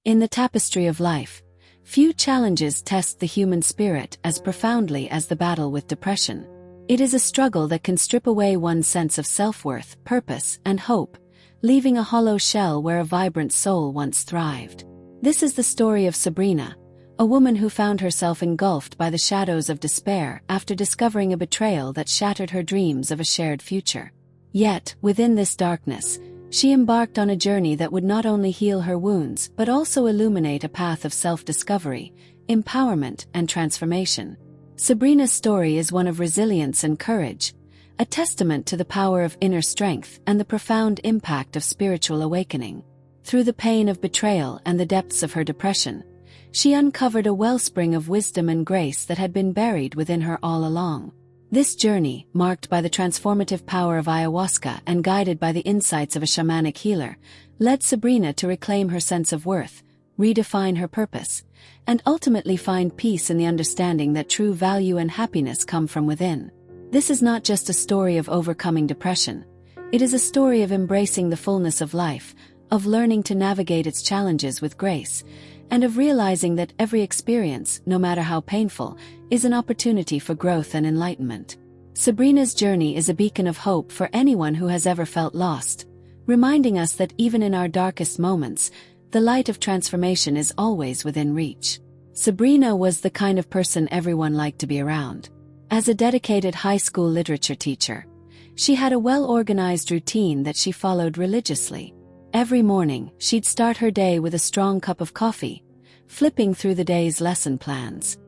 In the tapestry of life, few challenges test the human spirit as profoundly as the battle with depression. It is a struggle that can strip away one's sense of self-worth, purpose, and hope, leaving a hollow shell where a vibrant soul once thrived. This is the story of Sabrina, a woman who found herself engulfed by the shadows of despair after discovering a betrayal that shattered her dreams of a shared future. Yet, within this darkness, she embarked on a journey that would not only heal her wounds but also illuminate a path of self-discovery, empowerment, and transformation. Sabrina's story is one of resilience and courage, a testament to the power of inner strength and the profound impact of spiritual awakening. Through the pain of betrayal and the depths of her depression, she uncovered a wellspring of wisdom and grace that had been buried within her all along. This journey, marked by the transformative power of ayahuasca and guided by the insights of a shamanic healer, led Sabrina to reclaim her sense of worth, redefine her purpose, and ultimately find peace in the understanding that true value and happiness come from within. This is not just a story of overcoming depression. It is a story of embracing the fullness of life, of learning to navigate its challenges with grace, and of realizing that every experience, no matter how painful, is an opportunity for growth and enlightenment. Sabrina's journey is a beacon of hope for anyone who has ever felt lost, reminding us that even in our darkest moments, the light of transformation is always within reach. Sabrina was the kind of person everyone liked to be around. As a dedicated high school literature teacher, she had a well-organized routine that she followed religiously. Every morning, she'd start her day with a strong cup of coffee, flipping through the day's lesson plans.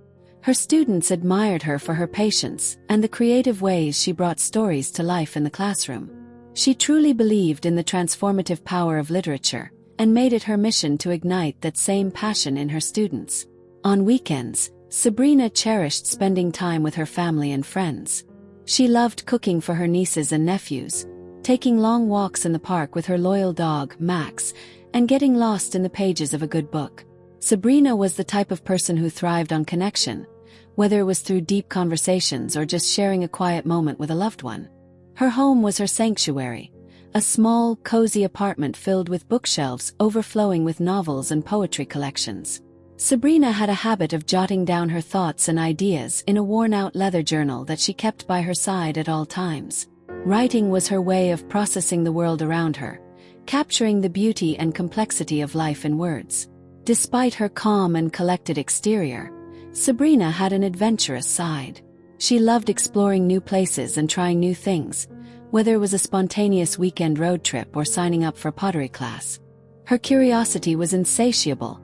Her students admired her for her patience and the creative ways she brought stories to life in the classroom. She truly believed in the transformative power of literature and made it her mission to ignite that same passion in her students. On weekends, Sabrina cherished spending time with her family and friends. She loved cooking for her nieces and nephews, taking long walks in the park with her loyal dog, Max, and getting lost in the pages of a good book. Sabrina was the type of person who thrived on connection, whether it was through deep conversations or just sharing a quiet moment with a loved one. Her home was her sanctuary, a small, cozy apartment filled with bookshelves overflowing with novels and poetry collections. Sabrina had a habit of jotting down her thoughts and ideas in a worn-out leather journal that she kept by her side at all times. Writing was her way of processing the world around her, capturing the beauty and complexity of life in words. Despite her calm and collected exterior, Sabrina had an adventurous side. She loved exploring new places and trying new things, whether it was a spontaneous weekend road trip or signing up for a pottery class. Her curiosity was insatiable,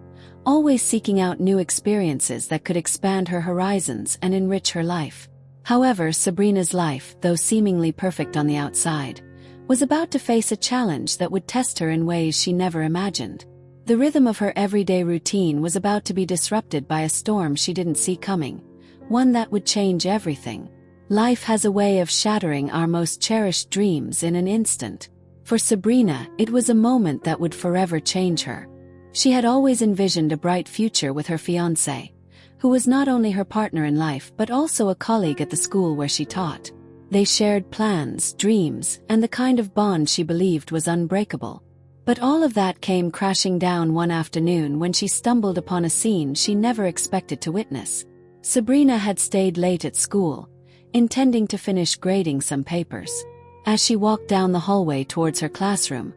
always seeking out new experiences that could expand her horizons and enrich her life. However, Sabrina's life, though seemingly perfect on the outside, was about to face a challenge that would test her in ways she never imagined. The rhythm of her everyday routine was about to be disrupted by a storm she didn't see coming, one that would change everything. Life has a way of shattering our most cherished dreams in an instant. For Sabrina, it was a moment that would forever change her. She had always envisioned a bright future with her fiancé, who was not only her partner in life but also a colleague at the school where she taught. They shared plans, dreams, and the kind of bond she believed was unbreakable. But all of that came crashing down one afternoon when she stumbled upon a scene she never expected to witness. Sabrina had stayed late at school, intending to finish grading some papers. As she walked down the hallway towards her classroom,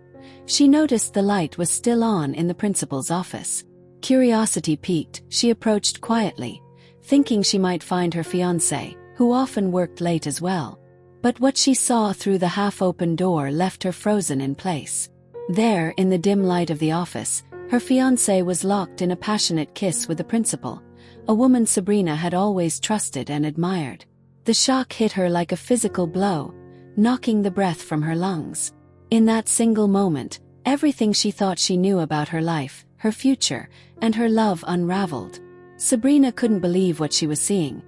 she noticed the light was still on in the principal's office. Curiosity piqued, she approached quietly, thinking she might find her fiancé, who often worked late as well. But what she saw through the half-open door left her frozen in place. There, in the dim light of the office, her fiancé was locked in a passionate kiss with the principal, a woman Sabrina had always trusted and admired. The shock hit her like a physical blow, knocking the breath from her lungs. In that single moment, everything she thought she knew about her life, her future, and her love unraveled. Sabrina couldn't believe what she was seeing.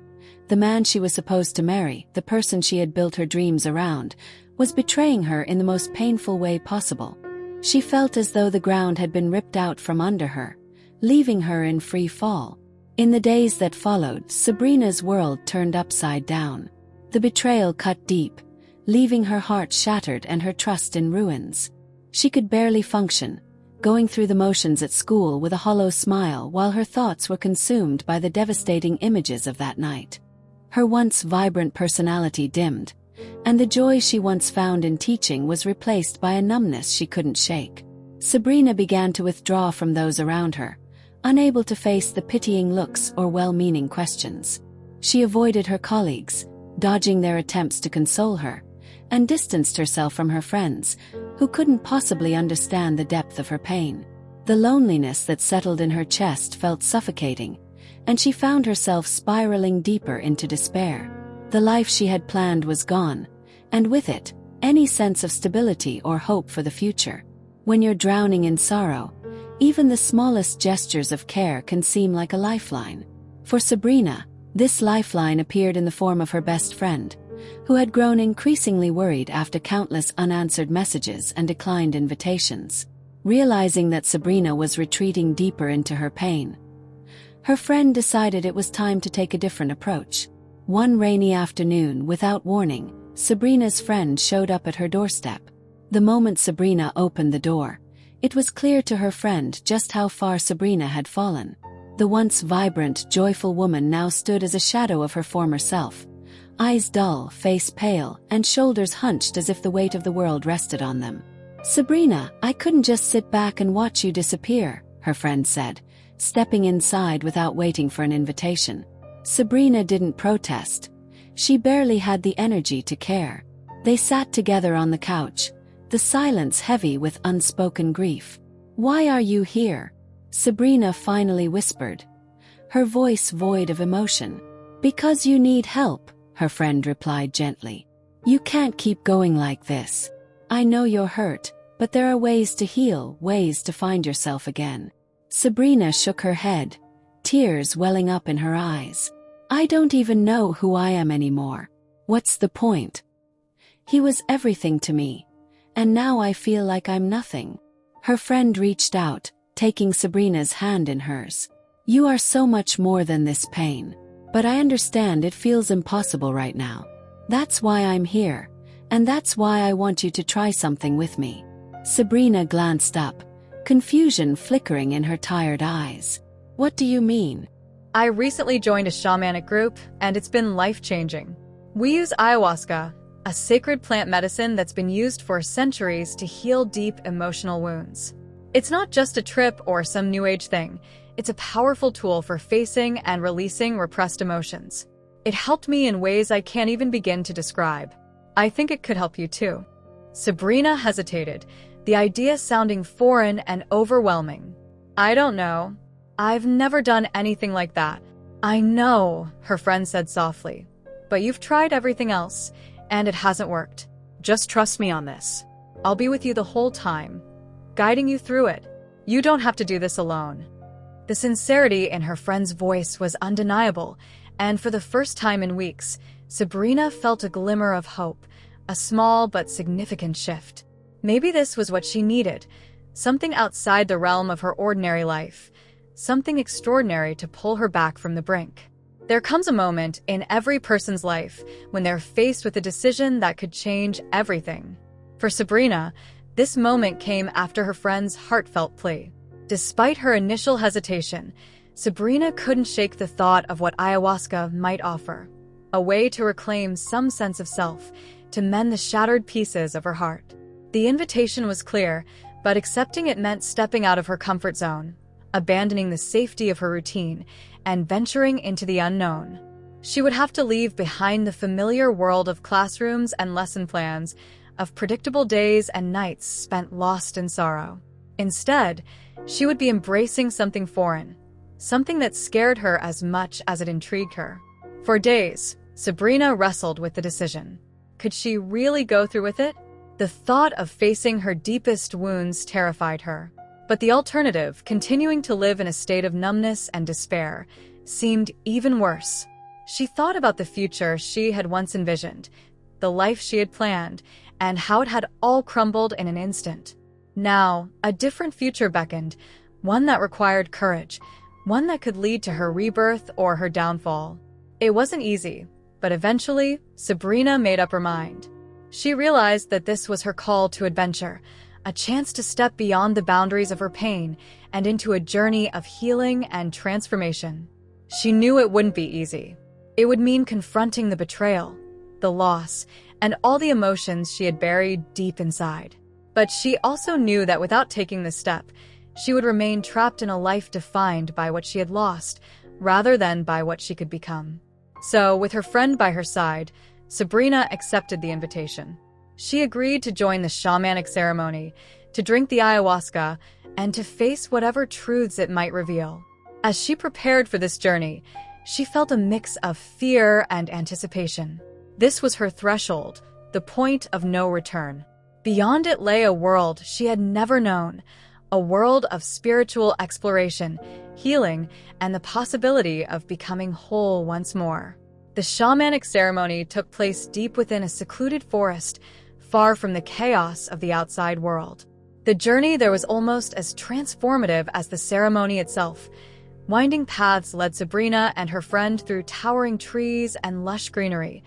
The man she was supposed to marry, the person she had built her dreams around, was betraying her in the most painful way possible. She felt as though the ground had been ripped out from under her, leaving her in free fall. In the days that followed, Sabrina's world turned upside down. The betrayal cut deep, leaving her heart shattered and her trust in ruins. She could barely function, going through the motions at school with a hollow smile while her thoughts were consumed by the devastating images of that night. Her once vibrant personality dimmed, and the joy she once found in teaching was replaced by a numbness she couldn't shake. Sabrina began to withdraw from those around her, unable to face the pitying looks or well-meaning questions. She avoided her colleagues, dodging their attempts to console her, and distanced herself from her friends, who couldn't possibly understand the depth of her pain. The loneliness that settled in her chest felt suffocating, and she found herself spiraling deeper into despair. The life she had planned was gone, and with it, any sense of stability or hope for the future. When you're drowning in sorrow, even the smallest gestures of care can seem like a lifeline. For Sabrina, this lifeline appeared in the form of her best friend, who had grown increasingly worried after countless unanswered messages and declined invitations. Realizing that Sabrina was retreating deeper into her pain, her friend decided it was time to take a different approach. One rainy afternoon, without warning, Sabrina's friend showed up at her doorstep. The moment Sabrina opened the door, it was clear to her friend just how far Sabrina had fallen. The once vibrant, joyful woman now stood as a shadow of her former self, eyes dull, face pale, and shoulders hunched as if the weight of the world rested on them. "Sabrina, I couldn't just sit back and watch you disappear," her friend said, stepping inside without waiting for an invitation. Sabrina didn't protest. She barely had the energy to care. They sat together on the couch, the silence heavy with unspoken grief. "Why are you here?" Sabrina finally whispered, her voice void of emotion. "Because you need help," her friend replied gently. "You can't keep going like this. I know you're hurt, but there are ways to heal, ways to find yourself again." Sabrina shook her head, tears welling up in her eyes. "I don't even know who I am anymore. What's the point? He was everything to me, and now I feel like I'm nothing." Her friend reached out, taking Sabrina's hand in hers. "You are so much more than this pain. But I understand it feels impossible right now. That's why I'm here, and that's why I want you to try something with me." Sabrina glanced up, confusion flickering in her tired eyes. "What do you mean?" "I recently joined a shamanic group, and it's been life-changing. We use ayahuasca, a sacred plant medicine that's been used for centuries to heal deep emotional wounds. It's not just a trip or some new age thing. It's a powerful tool for facing and releasing repressed emotions. It helped me in ways I can't even begin to describe. I think it could help you too." Sabrina hesitated, the idea sounding foreign and overwhelming. "I don't know. I've never done anything like that." "I know," her friend said softly, "but you've tried everything else, and it hasn't worked. Just trust me on this. I'll be with you the whole time, guiding you through it. You don't have to do this alone." The sincerity in her friend's voice was undeniable, and for the first time in weeks, Sabrina felt a glimmer of hope, a small but significant shift. Maybe this was what she needed, something outside the realm of her ordinary life, something extraordinary to pull her back from the brink. There comes a moment in every person's life when they're faced with a decision that could change everything. For Sabrina, this moment came after her friend's heartfelt plea. Despite her initial hesitation, Sabrina couldn't shake the thought of what ayahuasca might offer, a way to reclaim some sense of self, to mend the shattered pieces of her heart. The invitation was clear, but accepting it meant stepping out of her comfort zone, abandoning the safety of her routine, and venturing into the unknown. She would have to leave behind the familiar world of classrooms and lesson plans, of predictable days and nights spent lost in sorrow. Instead, she would be embracing something foreign, something that scared her as much as it intrigued her. For days, Sabrina wrestled with the decision. Could she really go through with it? The thought of facing her deepest wounds terrified her. But the alternative, continuing to live in a state of numbness and despair, seemed even worse. She thought about the future she had once envisioned, the life she had planned, and how it had all crumbled in an instant. Now, a different future beckoned, one that required courage, one that could lead to her rebirth or her downfall. It wasn't easy, but eventually, Sabrina made up her mind. She realized that this was her call to adventure, a chance to step beyond the boundaries of her pain and into a journey of healing and transformation. She knew it wouldn't be easy. It would mean confronting the betrayal, the loss, and all the emotions she had buried deep inside. But she also knew that without taking this step, she would remain trapped in a life defined by what she had lost, rather than by what she could become. So, with her friend by her side, Sabrina accepted the invitation. She agreed to join the shamanic ceremony, to drink the ayahuasca, and to face whatever truths it might reveal. As she prepared for this journey, she felt a mix of fear and anticipation. This was her threshold, the point of no return. Beyond it lay a world she had never known, a world of spiritual exploration, healing, and the possibility of becoming whole once more. The shamanic ceremony took place deep within a secluded forest, far from the chaos of the outside world. The journey there was almost as transformative as the ceremony itself. Winding paths led Sabrina and her friend through towering trees and lush greenery,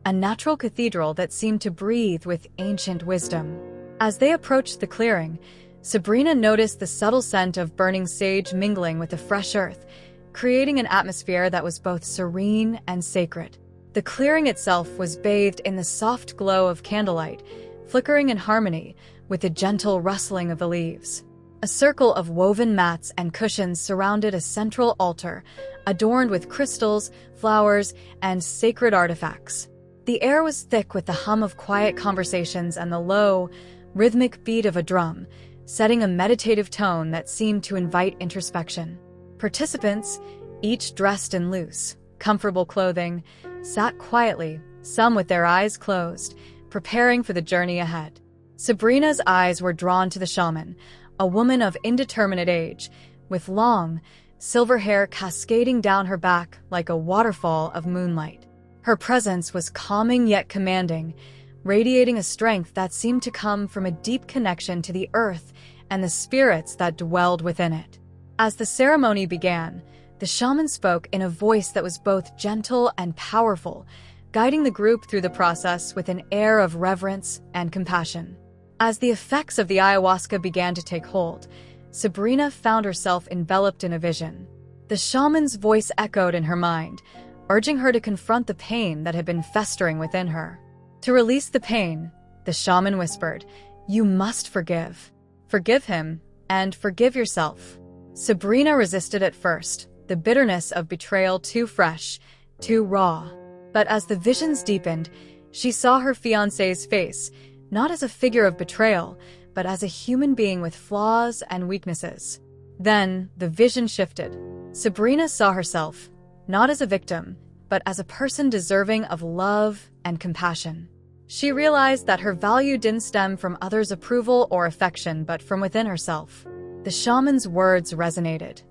a natural cathedral that seemed to breathe with ancient wisdom. As they approached the clearing, Sabrina noticed the subtle scent of burning sage mingling with the fresh earth, creating an atmosphere that was both serene and sacred. The clearing itself was bathed in the soft glow of candlelight, flickering in harmony with the gentle rustling of the leaves. A circle of woven mats and cushions surrounded a central altar, adorned with crystals, flowers, and sacred artifacts. The air was thick with the hum of quiet conversations and the low, rhythmic beat of a drum, setting a meditative tone that seemed to invite introspection. Participants, each dressed in loose, comfortable clothing, sat quietly, some with their eyes closed, preparing for the journey ahead. Sabrina's eyes were drawn to the shaman, a woman of indeterminate age, with long, silver hair cascading down her back like a waterfall of moonlight. Her presence was calming yet commanding, radiating a strength that seemed to come from a deep connection to the earth and the spirits that dwelled within it. As the ceremony began, the shaman spoke in a voice that was both gentle and powerful, guiding the group through the process with an air of reverence and compassion. As the effects of the ayahuasca began to take hold, Sabrina found herself enveloped in a vision. The shaman's voice echoed in her mind, urging her to confront the pain that had been festering within her. To release the pain, the shaman whispered, "You must forgive. Forgive him, and forgive yourself." Sabrina resisted at first, the bitterness of betrayal too fresh, too raw. But as the visions deepened, she saw her fiancé's face, not as a figure of betrayal, but as a human being with flaws and weaknesses. Then, the vision shifted. Sabrina saw herself, not as a victim, but as a person deserving of love and compassion. She realized that her value didn't stem from others' approval or affection, but from within herself. The shaman's words resonated.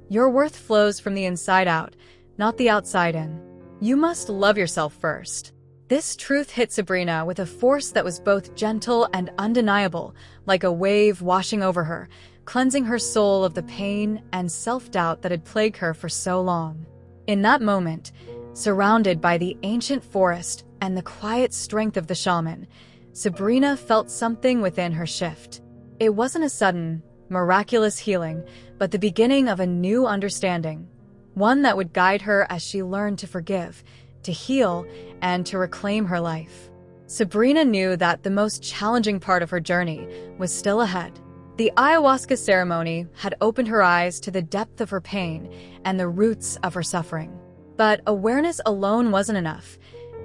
"Your worth flows from the inside out, not the outside in. You must love yourself first." This truth hit Sabrina with a force that was both gentle and undeniable, like a wave washing over her, cleansing her soul of the pain and self-doubt that had plagued her for so long. In that moment, surrounded by the ancient forest and the quiet strength of the shaman, Sabrina felt something within her shift. It wasn't a sudden, miraculous healing, but the beginning of a new understanding, one that would guide her as she learned to forgive, to heal, and to reclaim her life. Sabrina knew that the most challenging part of her journey was still ahead. The ayahuasca ceremony had opened her eyes to the depth of her pain and the roots of her suffering. But awareness alone wasn't enough.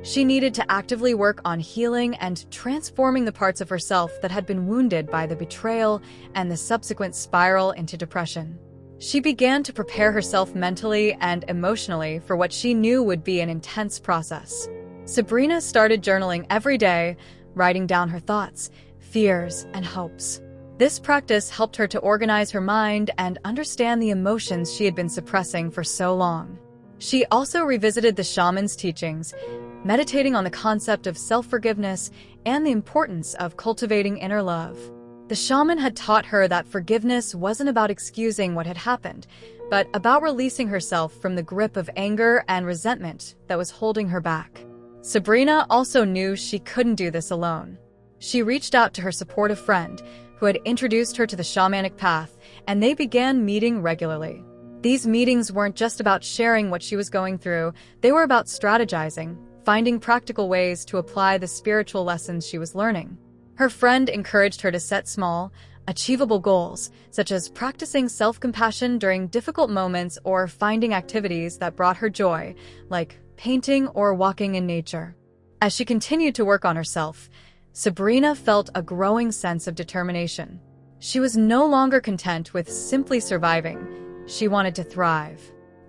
She needed to actively work on healing and transforming the parts of herself that had been wounded by the betrayal and the subsequent spiral into depression. She began to prepare herself mentally and emotionally for what she knew would be an intense process. Sabrina started journaling every day, writing down her thoughts, fears, and hopes. This practice helped her to organize her mind and understand the emotions she had been suppressing for so long. She also revisited the shaman's teachings, meditating on the concept of self-forgiveness and the importance of cultivating inner love. The shaman had taught her that forgiveness wasn't about excusing what had happened, but about releasing herself from the grip of anger and resentment that was holding her back. Sabrina also knew she couldn't do this alone. She reached out to her supportive friend, who had introduced her to the shamanic path, and they began meeting regularly. These meetings weren't just about sharing what she was going through, they were about strategizing, finding practical ways to apply the spiritual lessons she was learning. Her friend encouraged her to set small, achievable goals, such as practicing self-compassion during difficult moments or finding activities that brought her joy, like painting or walking in nature. As she continued to work on herself, Sabrina felt a growing sense of determination. She was no longer content with simply surviving. She wanted to thrive.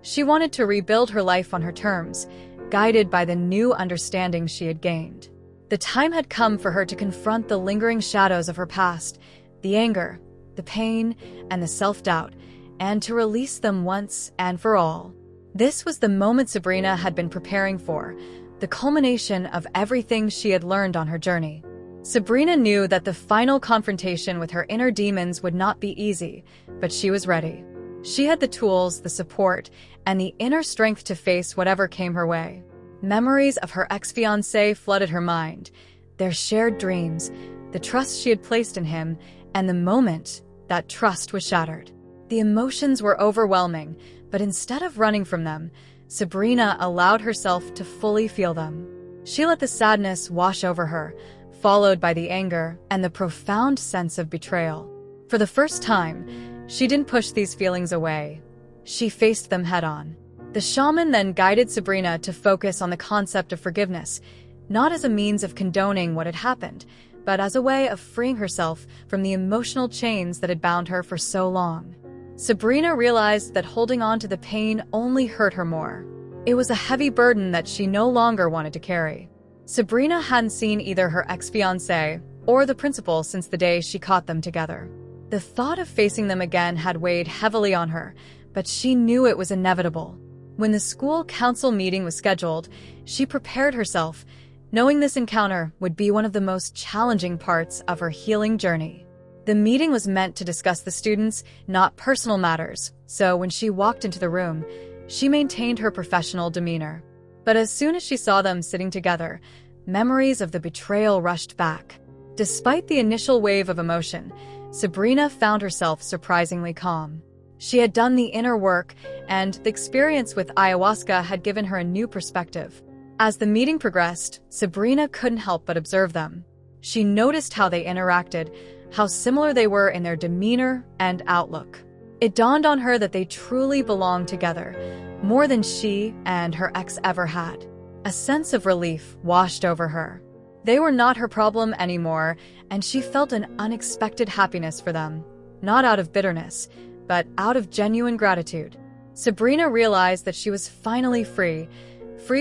She wanted to rebuild her life on her terms, guided by the new understanding she had gained. The time had come for her to confront the lingering shadows of her past, the anger, the pain, and the self-doubt, and to release them once and for all. This was the moment Sabrina had been preparing for, the culmination of everything she had learned on her journey. Sabrina knew that the final confrontation with her inner demons would not be easy, but she was ready. She had the tools, the support, and the inner strength to face whatever came her way. Memories of her ex-fiancé flooded her mind, their shared dreams, the trust she had placed in him, and the moment that trust was shattered. The emotions were overwhelming, but instead of running from them, Sabrina allowed herself to fully feel them. She let the sadness wash over her, followed by the anger and the profound sense of betrayal. For the first time, she didn't push these feelings away. She faced them head-on. The shaman then guided Sabrina to focus on the concept of forgiveness, not as a means of condoning what had happened, but as a way of freeing herself from the emotional chains that had bound her for so long. Sabrina realized that holding on to the pain only hurt her more. It was a heavy burden that she no longer wanted to carry. Sabrina hadn't seen either her ex-fiancé or the principal since the day she caught them together. The thought of facing them again had weighed heavily on her, but she knew it was inevitable. When the school council meeting was scheduled, she prepared herself, knowing this encounter would be one of the most challenging parts of her healing journey. The meeting was meant to discuss the students, not personal matters, so when she walked into the room, she maintained her professional demeanor. But as soon as she saw them sitting together, memories of the betrayal rushed back. Despite the initial wave of emotion, Sabrina found herself surprisingly calm. She had done the inner work, and the experience with ayahuasca had given her a new perspective. As the meeting progressed, Sabrina couldn't help but observe them. She noticed how they interacted, how similar they were in their demeanor and outlook. It dawned on her that they truly belonged together, more than she and her ex ever had. A sense of relief washed over her. They were not her problem anymore, and she felt an unexpected happiness for them, not out of bitterness, but out of genuine gratitude. Sabrina realized that she was finally free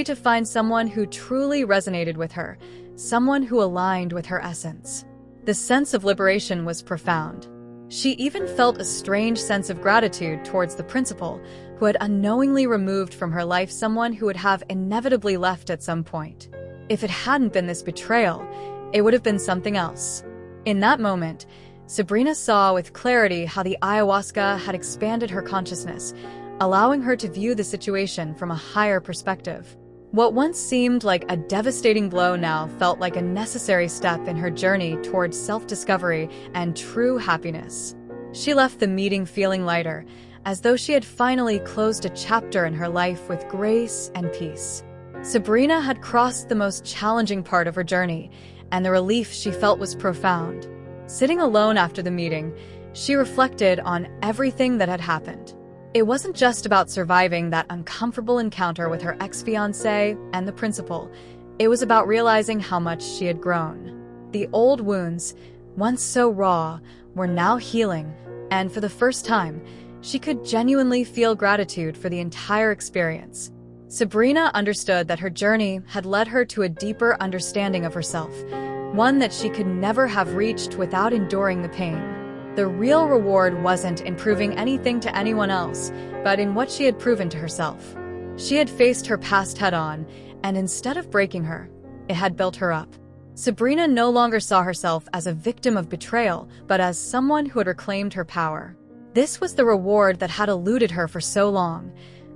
to find someone who truly resonated with her, someone who aligned with her essence. The sense of liberation was profound. She even felt a strange sense of gratitude towards the principal, who had unknowingly removed from her life someone who would have inevitably left at some point. If it hadn't been this betrayal, it would have been something else. In that moment, Sabrina saw with clarity how the ayahuasca had expanded her consciousness, allowing her to view the situation from a higher perspective. What once seemed like a devastating blow now felt like a necessary step in her journey towards self-discovery and true happiness. She left the meeting feeling lighter, as though she had finally closed a chapter in her life with grace and peace. Sabrina had crossed the most challenging part of her journey, and the relief she felt was profound. Sitting alone after the meeting, she reflected on everything that had happened. It wasn't just about surviving that uncomfortable encounter with her ex-fiancé and the principal. It was about realizing how much she had grown. The old wounds, once so raw, were now healing, and for the first time, she could genuinely feel gratitude for the entire experience. Sabrina understood that her journey had led her to a deeper understanding of herself, one that she could never have reached without enduring the pain. The real reward wasn't in proving anything to anyone else, but in what she had proven to herself. She had faced her past head-on, and instead of breaking her, it had built her up. Sabrina no longer saw herself as a victim of betrayal, but as someone who had reclaimed her power. This was the reward that had eluded her for so long,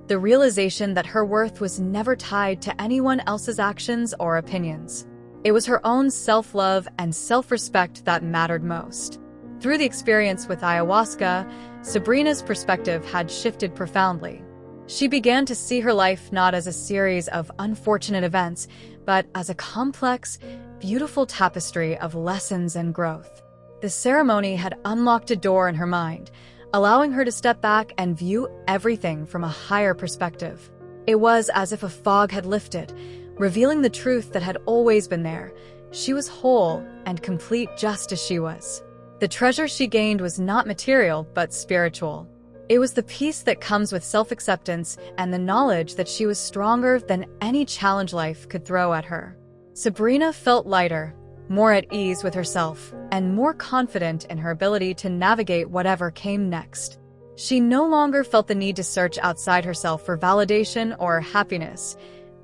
the realization that her worth was never tied to anyone else's actions or opinions. It was her own self-love and self-respect that mattered most. Through the experience with ayahuasca, Sabrina's perspective had shifted profoundly. She began to see her life not as a series of unfortunate events, but as a complex, beautiful tapestry of lessons and growth. The ceremony had unlocked a door in her mind, allowing her to step back and view everything from a higher perspective. It was as if a fog had lifted, revealing the truth that had always been there. She was whole and complete just as she was. The treasure she gained was not material, but spiritual. It was the peace that comes with self-acceptance and the knowledge that she was stronger than any challenge life could throw at her. Sabrina felt lighter, more at ease with herself, and more confident in her ability to navigate whatever came next. She no longer felt the need to search outside herself for validation or happiness.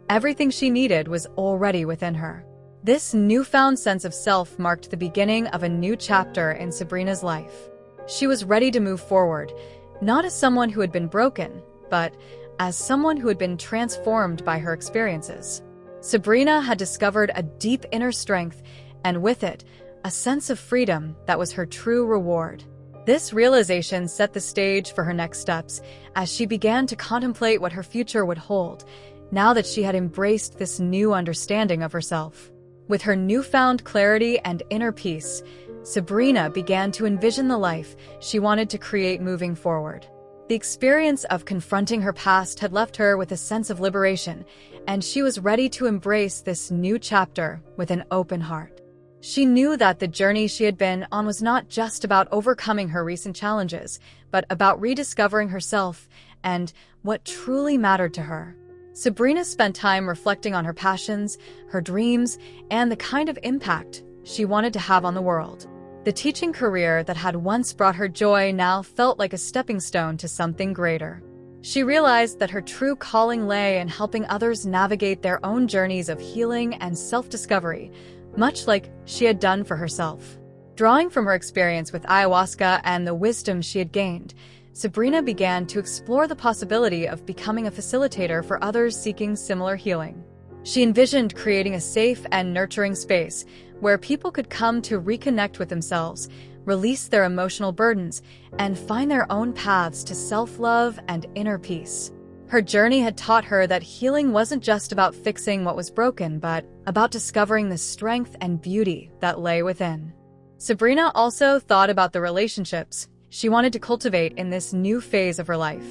Everything she needed was already within her. This newfound sense of self marked the beginning of a new chapter in Sabrina's life. She was ready to move forward, not as someone who had been broken, but as someone who had been transformed by her experiences. Sabrina had discovered a deep inner strength, and with it, a sense of freedom that was her true reward. This realization set the stage for her next steps as she began to contemplate what her future would hold, now that she had embraced this new understanding of herself. With her newfound clarity and inner peace, Sabrina began to envision the life she wanted to create moving forward. The experience of confronting her past had left her with a sense of liberation, and she was ready to embrace this new chapter with an open heart. She knew that the journey she had been on was not just about overcoming her recent challenges, but about rediscovering herself and what truly mattered to her. Sabrina spent time reflecting on her passions, her dreams, and the kind of impact she wanted to have on the world. The teaching career that had once brought her joy now felt like a stepping stone to something greater. She realized that her true calling lay in helping others navigate their own journeys of healing and self-discovery, much like she had done for herself. Drawing from her experience with ayahuasca and the wisdom she had gained, Sabrina began to explore the possibility of becoming a facilitator for others seeking similar healing. She envisioned creating a safe and nurturing space where people could come to reconnect with themselves, release their emotional burdens, and find their own paths to self-love and inner peace. Her journey had taught her that healing wasn't just about fixing what was broken, but about discovering the strength and beauty that lay within. Sabrina also thought about the relationships she wanted to cultivate in this new phase of her life.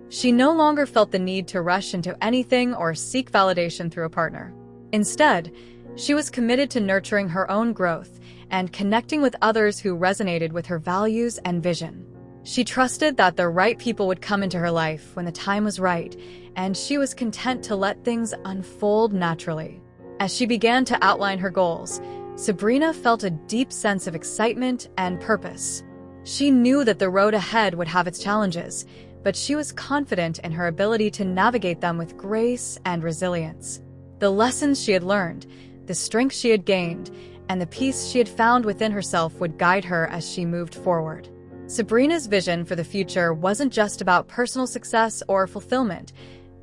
She no longer felt the need to rush into anything or seek validation through a partner. Instead, she was committed to nurturing her own growth and connecting with others who resonated with her values and vision. She trusted that the right people would come into her life when the time was right, and she was content to let things unfold naturally. As she began to outline her goals, Sabrina felt a deep sense of excitement and purpose. She knew that the road ahead would have its challenges, but she was confident in her ability to navigate them with grace and resilience. The lessons she had learned, the strength she had gained, and the peace she had found within herself would guide her as she moved forward. Sabrina's vision for the future wasn't just about personal success or fulfillment.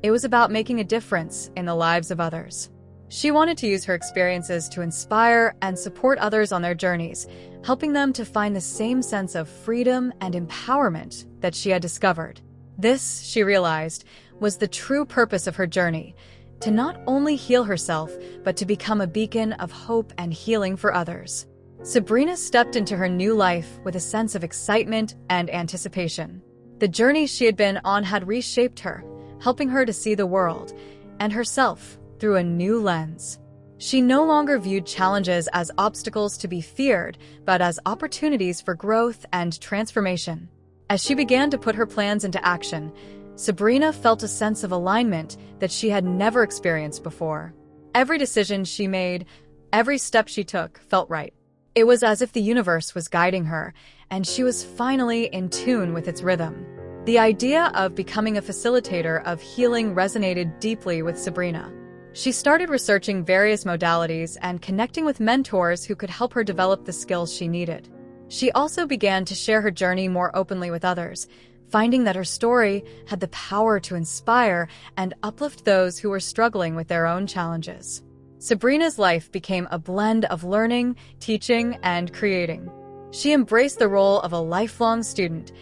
It was about making a difference in the lives of others. She wanted to use her experiences to inspire and support others on their journeys, helping them to find the same sense of freedom and empowerment that she had discovered. This, she realized, was the true purpose of her journey, to not only heal herself, but to become a beacon of hope and healing for others. Sabrina stepped into her new life with a sense of excitement and anticipation. The journey she had been on had reshaped her, helping her to see the world and herself through a new lens. She no longer viewed challenges as obstacles to be feared, but as opportunities for growth and transformation. As she began to put her plans into action, Sabrina felt a sense of alignment that she had never experienced before. Every decision she made, every step she took, felt right. It was as if the universe was guiding her, and she was finally in tune with its rhythm. The idea of becoming a facilitator of healing resonated deeply with Sabrina. She started researching various modalities and connecting with mentors who could help her develop the skills she needed. She also began to share her journey more openly with others, finding that her story had the power to inspire and uplift those who were struggling with their own challenges. Sabrina's life became a blend of learning, teaching, and creating. She embraced the role of a lifelong student,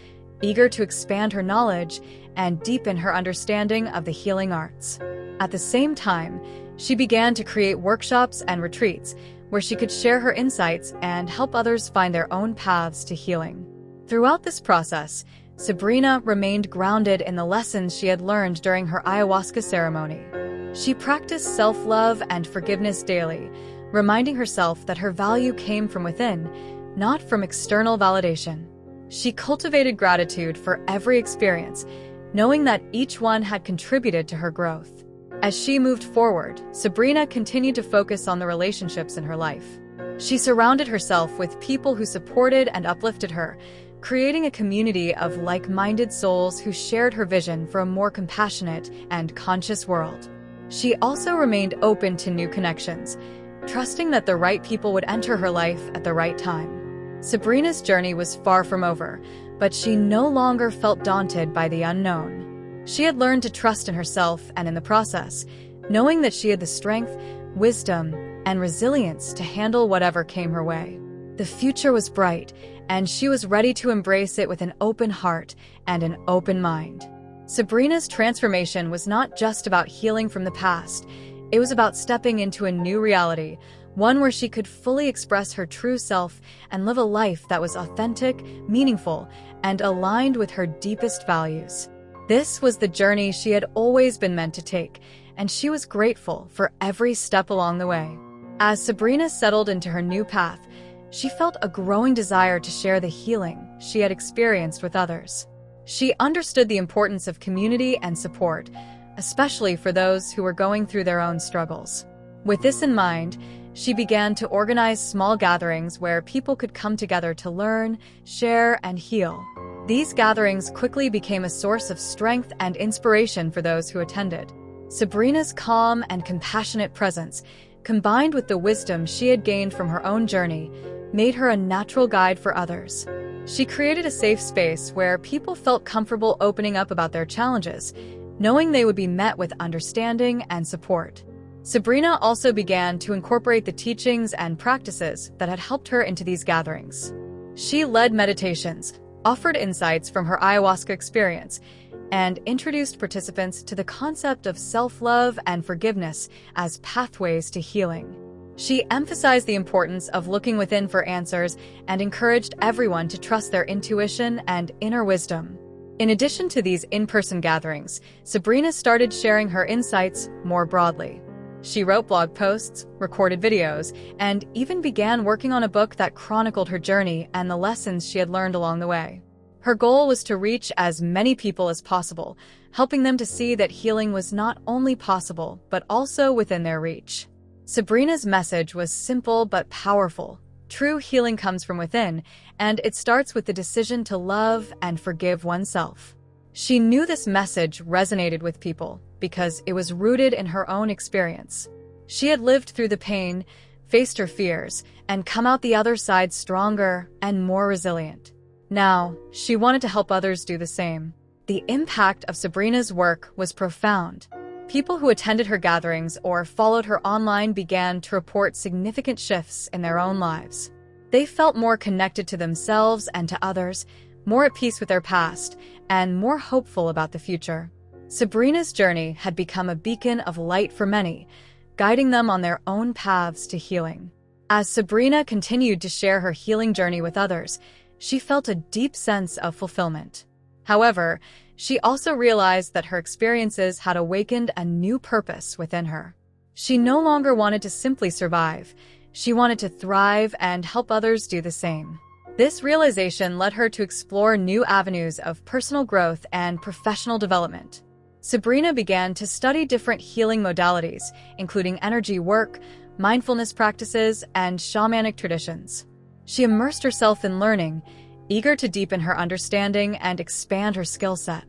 eager to expand her knowledge and deepen her understanding of the healing arts. At the same time, she began to create workshops and retreats where she could share her insights and help others find their own paths to healing. Throughout this process, Sabrina remained grounded in the lessons she had learned during her ayahuasca ceremony. She practiced self-love and forgiveness daily, reminding herself that her value came from within, not from external validation. She cultivated gratitude for every experience, knowing that each one had contributed to her growth. As she moved forward, Sabrina continued to focus on the relationships in her life. She surrounded herself with people who supported and uplifted her, creating a community of like-minded souls who shared her vision for a more compassionate and conscious world. She also remained open to new connections, trusting that the right people would enter her life at the right time. Sabrina's journey was far from over, but she no longer felt daunted by the unknown. She had learned to trust in herself and in the process, knowing that she had the strength, wisdom, and resilience to handle whatever came her way. The future was bright, and she was ready to embrace it with an open heart and an open mind. Sabrina's transformation was not just about healing from the past. It was about stepping into a new reality, one where she could fully express her true self and live a life that was authentic, meaningful, and aligned with her deepest values. This was the journey she had always been meant to take, and she was grateful for every step along the way. As Sabrina settled into her new path, she felt a growing desire to share the healing she had experienced with others. She understood the importance of community and support, especially for those who were going through their own struggles. With this in mind, she began to organize small gatherings where people could come together to learn, share, and heal. These gatherings quickly became a source of strength and inspiration for those who attended. Sabrina's calm and compassionate presence, combined with the wisdom she had gained from her own journey, made her a natural guide for others. She created a safe space where people felt comfortable opening up about their challenges, knowing they would be met with understanding and support. Sabrina also began to incorporate the teachings and practices that had helped her into these gatherings. She led meditations, offered insights from her ayahuasca experience, and introduced participants to the concept of self-love and forgiveness as pathways to healing. She emphasized the importance of looking within for answers and encouraged everyone to trust their intuition and inner wisdom. In addition to these in-person gatherings, Sabrina started sharing her insights more broadly. She wrote blog posts, recorded videos, and even began working on a book that chronicled her journey and the lessons she had learned along the way. Her goal was to reach as many people as possible, helping them to see that healing was not only possible, but also within their reach. Sabrina's message was simple but powerful. True healing comes from within, and it starts with the decision to love and forgive oneself. She knew this message resonated with people because it was rooted in her own experience. She had lived through the pain, faced her fears, and come out the other side stronger and more resilient. Now, she wanted to help others do the same. The impact of Sabrina's work was profound. People who attended her gatherings or followed her online began to report significant shifts in their own lives. They felt more connected to themselves and to others, more at peace with their past, and more hopeful about the future. Sabrina's journey had become a beacon of light for many, guiding them on their own paths to healing. As Sabrina continued to share her healing journey with others, she felt a deep sense of fulfillment. However, she also realized that her experiences had awakened a new purpose within her. She no longer wanted to simply survive. She wanted to thrive and help others do the same. This realization led her to explore new avenues of personal growth and professional development. Sabrina began to study different healing modalities, including energy work, mindfulness practices, and shamanic traditions. She immersed herself in learning, eager to deepen her understanding and expand her skill set.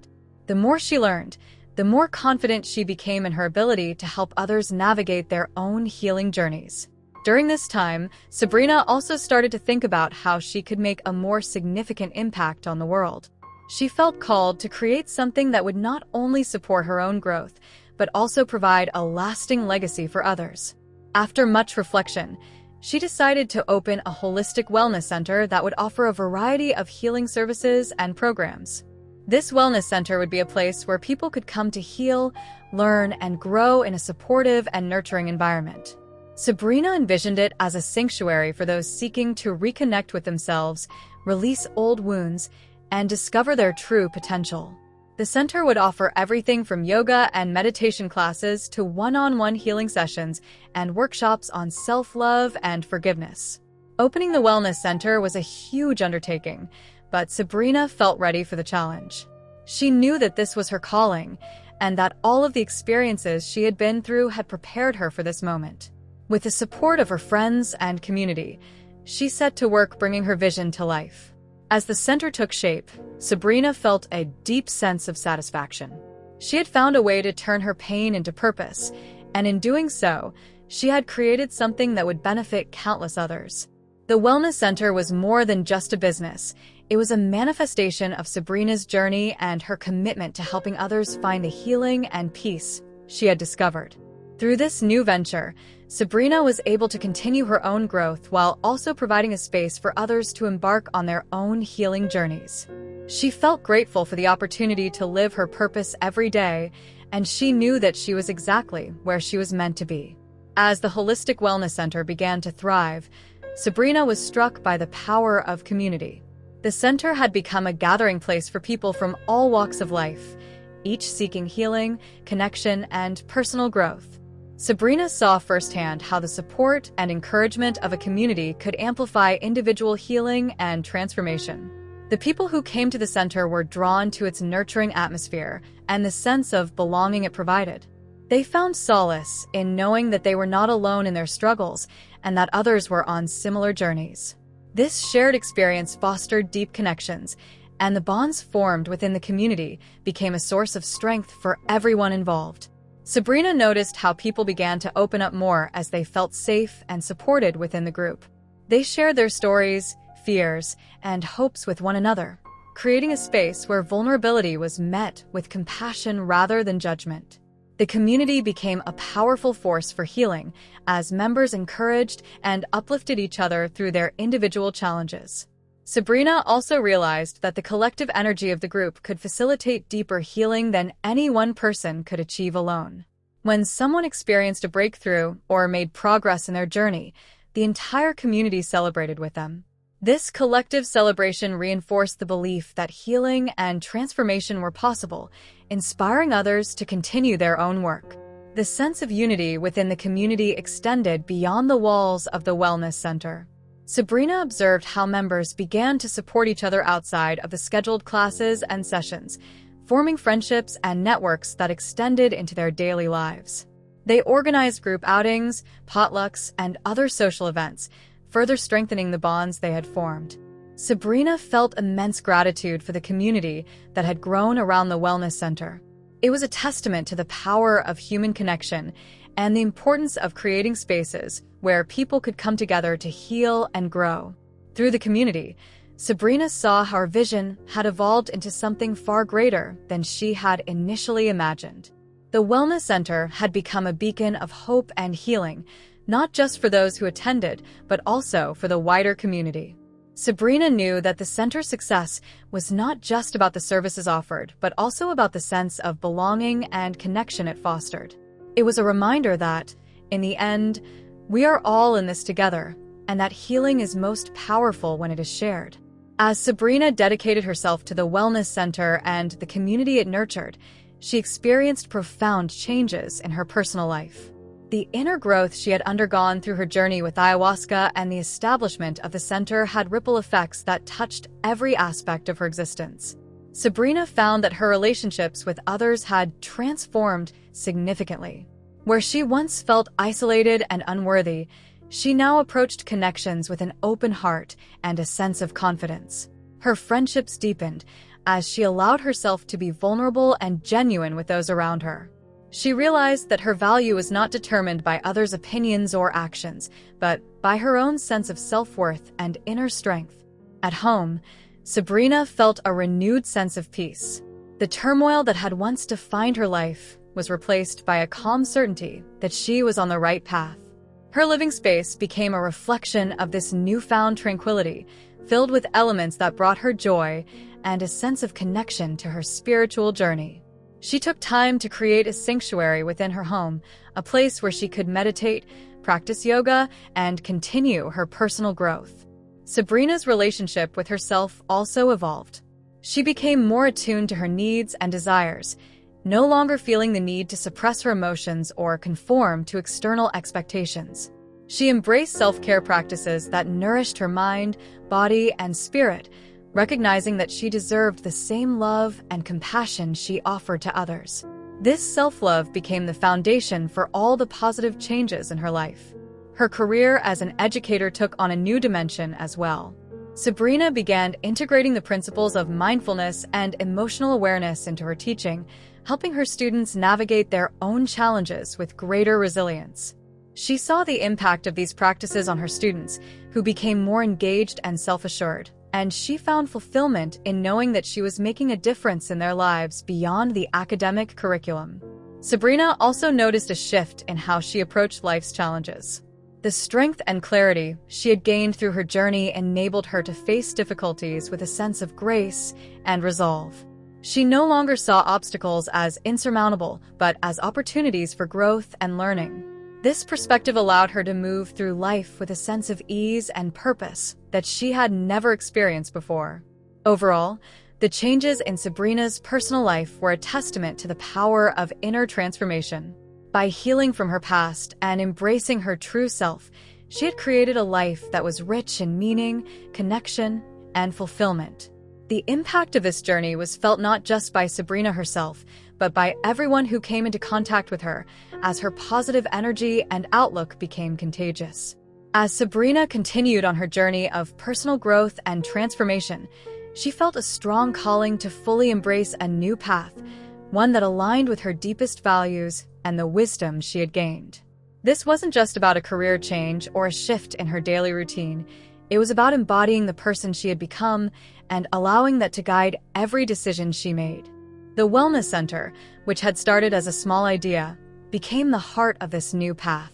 The more she learned, the more confident she became in her ability to help others navigate their own healing journeys. During this time, Sabrina also started to think about how she could make a more significant impact on the world. She felt called to create something that would not only support her own growth, but also provide a lasting legacy for others. After much reflection, She decided to open a holistic wellness center that would offer a variety of healing services and programs. This wellness center would be a place where people could come to heal, learn, and grow in a supportive and nurturing environment. Sabrina envisioned it as a sanctuary for those seeking to reconnect with themselves, release old wounds, and discover their true potential. The center would offer everything from yoga and meditation classes to one-on-one healing sessions and workshops on self-love and forgiveness. Opening the wellness center was a huge undertaking, but Sabrina felt ready for the challenge. She knew that this was her calling, and that all of the experiences she had been through had prepared her for this moment. With the support of her friends and community, she set to work bringing her vision to life. As the center took shape, Sabrina felt a deep sense of satisfaction. She had found a way to turn her pain into purpose, and in doing so, she had created something that would benefit countless others. The wellness center was more than just a business. It was a manifestation of Sabrina's journey and her commitment to helping others find the healing and peace she had discovered. Through this new venture, Sabrina was able to continue her own growth while also providing a space for others to embark on their own healing journeys. She felt grateful for the opportunity to live her purpose every day, and she knew that she was exactly where she was meant to be. As the Holistic Wellness Center began to thrive, Sabrina was struck by the power of community. The center had become a gathering place for people from all walks of life, each seeking healing, connection, and personal growth. Sabrina saw firsthand how the support and encouragement of a community could amplify individual healing and transformation. The people who came to the center were drawn to its nurturing atmosphere and the sense of belonging it provided. They found solace in knowing that they were not alone in their struggles and that others were on similar journeys. This shared experience fostered deep connections, and the bonds formed within the community became a source of strength for everyone involved. Sabrina noticed how people began to open up more as they felt safe and supported within the group. They shared their stories, fears, and hopes with one another, creating a space where vulnerability was met with compassion rather than judgment. The community became a powerful force for healing as members encouraged and uplifted each other through their individual challenges. Sabrina also realized that the collective energy of the group could facilitate deeper healing than any one person could achieve alone. When someone experienced a breakthrough or made progress in their journey, the entire community celebrated with them. This collective celebration reinforced the belief that healing and transformation were possible, inspiring others to continue their own work. The sense of unity within the community extended beyond the walls of the wellness center. Sabrina observed how members began to support each other outside of the scheduled classes and sessions, forming friendships and networks that extended into their daily lives. They organized group outings, potlucks, and other social events, further strengthening the bonds they had formed. Sabrina felt immense gratitude for the community that had grown around the wellness center. It was a testament to the power of human connection and the importance of creating spaces where people could come together to heal and grow. Through the community, Sabrina saw how her vision had evolved into something far greater than she had initially imagined. The Wellness Center had become a beacon of hope and healing, not just for those who attended, but also for the wider community. Sabrina knew that the center's success was not just about the services offered, but also about the sense of belonging and connection it fostered. It was a reminder that, in the end, we are all in this together, and that healing is most powerful when it is shared. As Sabrina dedicated herself to the Wellness Center and the community it nurtured, she experienced profound changes in her personal life. The inner growth she had undergone through her journey with ayahuasca and the establishment of the center had ripple effects that touched every aspect of her existence. Sabrina found that her relationships with others had transformed significantly. Where she once felt isolated and unworthy, she now approached connections with an open heart and a sense of confidence. Her friendships deepened as she allowed herself to be vulnerable and genuine with those around her. She realized that her value was not determined by others' opinions or actions, but by her own sense of self-worth and inner strength. At home, Sabrina felt a renewed sense of peace. The turmoil that had once defined her life was replaced by a calm certainty that she was on the right path. Her living space became a reflection of this newfound tranquility, filled with elements that brought her joy and a sense of connection to her spiritual journey. She took time to create a sanctuary within her home, a place where she could meditate, practice yoga, and continue her personal growth. Sabrina's relationship with herself also evolved. She became more attuned to her needs and desires, no longer feeling the need to suppress her emotions or conform to external expectations. She embraced self-care practices that nourished her mind, body, and spirit, recognizing that she deserved the same love and compassion she offered to others. This self-love became the foundation for all the positive changes in her life. Her career as an educator took on a new dimension as well. Sabrina began integrating the principles of mindfulness and emotional awareness into her teaching, helping her students navigate their own challenges with greater resilience. She saw the impact of these practices on her students, who became more engaged and self-assured, and she found fulfillment in knowing that she was making a difference in their lives beyond the academic curriculum. Sabrina also noticed a shift in how she approached life's challenges. The strength and clarity she had gained through her journey enabled her to face difficulties with a sense of grace and resolve. She no longer saw obstacles as insurmountable, but as opportunities for growth and learning. This perspective allowed her to move through life with a sense of ease and purpose that she had never experienced before. Overall, the changes in Sabrina's personal life were a testament to the power of inner transformation. By healing from her past and embracing her true self, she had created a life that was rich in meaning, connection, and fulfillment. The impact of this journey was felt not just by Sabrina herself, but by everyone who came into contact with her, as her positive energy and outlook became contagious. As Sabrina continued on her journey of personal growth and transformation, she felt a strong calling to fully embrace a new path, one that aligned with her deepest values and the wisdom she had gained. This wasn't just about a career change or a shift in her daily routine. It was about embodying the person she had become and allowing that to guide every decision she made. The Wellness Center, which had started as a small idea, became the heart of this new path.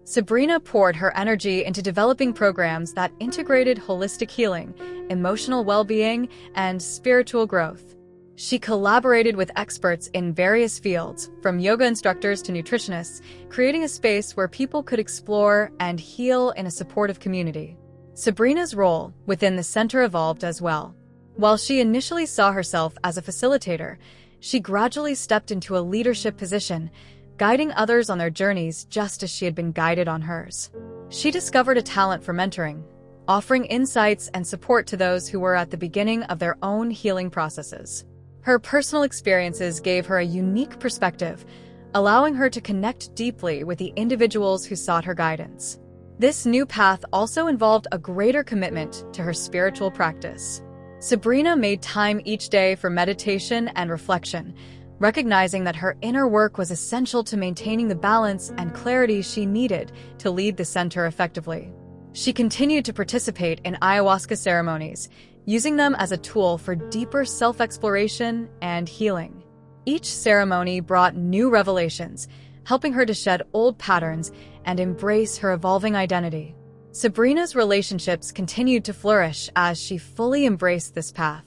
Sabrina poured her energy into developing programs that integrated holistic healing, emotional well-being, and spiritual growth. She collaborated with experts in various fields, from yoga instructors to nutritionists, creating a space where people could explore and heal in a supportive community. Sabrina's role within the center evolved as well. While she initially saw herself as a facilitator, she gradually stepped into a leadership position, guiding others on their journeys just as she had been guided on hers. She discovered a talent for mentoring, offering insights and support to those who were at the beginning of their own healing processes. Her personal experiences gave her a unique perspective, allowing her to connect deeply with the individuals who sought her guidance. This new path also involved a greater commitment to her spiritual practice. Sabrina made time each day for meditation and reflection, recognizing that her inner work was essential to maintaining the balance and clarity she needed to lead the center effectively. She continued to participate in ayahuasca ceremonies, using them as a tool for deeper self-exploration and healing. Each ceremony brought new revelations, helping her to shed old patterns and embrace her evolving identity. Sabrina's relationships continued to flourish as she fully embraced this path.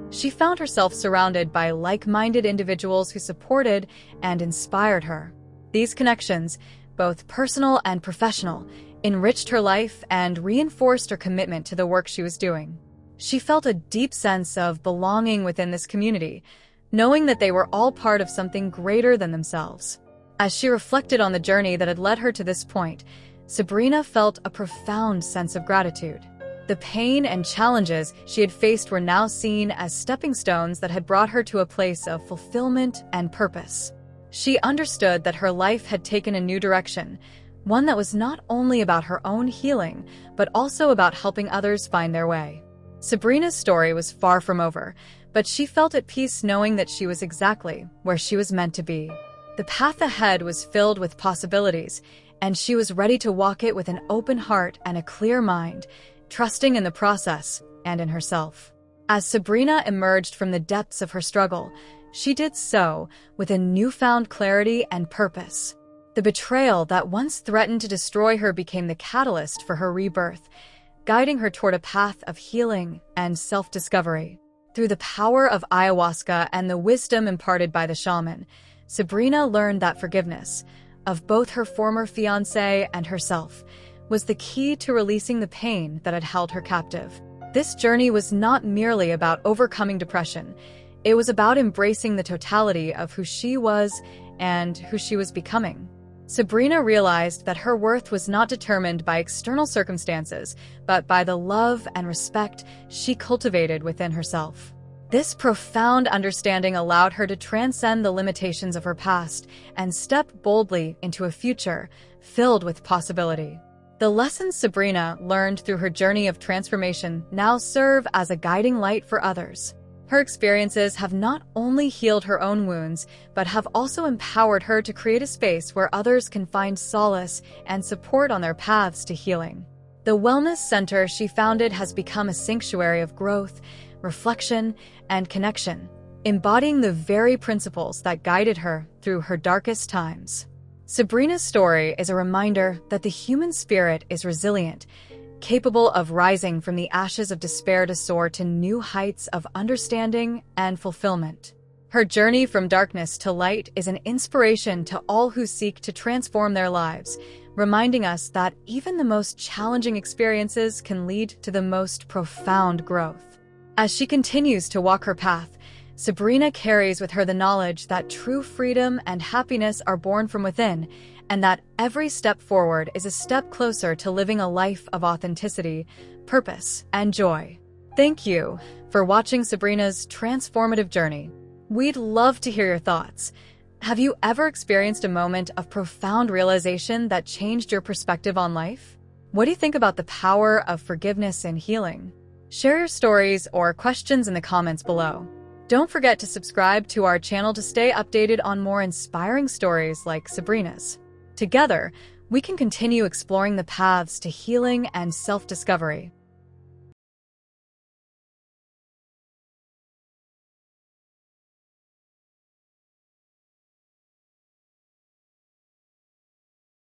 She found herself surrounded by like-minded individuals who supported and inspired her. These connections, both personal and professional, enriched her life and reinforced her commitment to the work she was doing. She felt a deep sense of belonging within this community, knowing that they were all part of something greater than themselves. As she reflected on the journey that had led her to this point, Sabrina felt a profound sense of gratitude. The pain and challenges she had faced were now seen as stepping stones that had brought her to a place of fulfillment and purpose. She understood that her life had taken a new direction, one that was not only about her own healing, but also about helping others find their way. Sabrina's story was far from over, but she felt at peace knowing that she was exactly where she was meant to be. The path ahead was filled with possibilities, and she was ready to walk it with an open heart and a clear mind, trusting in the process and in herself. As Sabrina emerged from the depths of her struggle, she did so with a newfound clarity and purpose. The betrayal that once threatened to destroy her became the catalyst for her rebirth, guiding her toward a path of healing and self-discovery. Through the power of ayahuasca and the wisdom imparted by the shaman, Sabrina learned that forgiveness, of both her former fiancé and herself, was the key to releasing the pain that had held her captive. This journey was not merely about overcoming depression. It was about embracing the totality of who she was and who she was becoming. Sabrina realized that her worth was not determined by external circumstances, but by the love and respect she cultivated within herself. This profound understanding allowed her to transcend the limitations of her past and step boldly into a future filled with possibility. The lessons Sabrina learned through her journey of transformation now serve as a guiding light for others. Her experiences have not only healed her own wounds, but have also empowered her to create a space where others can find solace and support on their paths to healing. The wellness center she founded has become a sanctuary of growth, reflection, and connection, embodying the very principles that guided her through her darkest times. Sabrina's story is a reminder that the human spirit is resilient, capable of rising from the ashes of despair to soar to new heights of understanding and fulfillment. Her journey from darkness to light is an inspiration to all who seek to transform their lives, reminding us that even the most challenging experiences can lead to the most profound growth. As she continues to walk her path, Sabrina carries with her the knowledge that true freedom and happiness are born from within, and that every step forward is a step closer to living a life of authenticity, purpose, and joy. Thank you for watching Sabrina's transformative journey. We'd love to hear your thoughts. Have you ever experienced a moment of profound realization that changed your perspective on life? What do you think about the power of forgiveness and healing? Share your stories or questions in the comments below. Don't forget to subscribe to our channel to stay updated on more inspiring stories like Sabrina's. Together, we can continue exploring the paths to healing and self-discovery.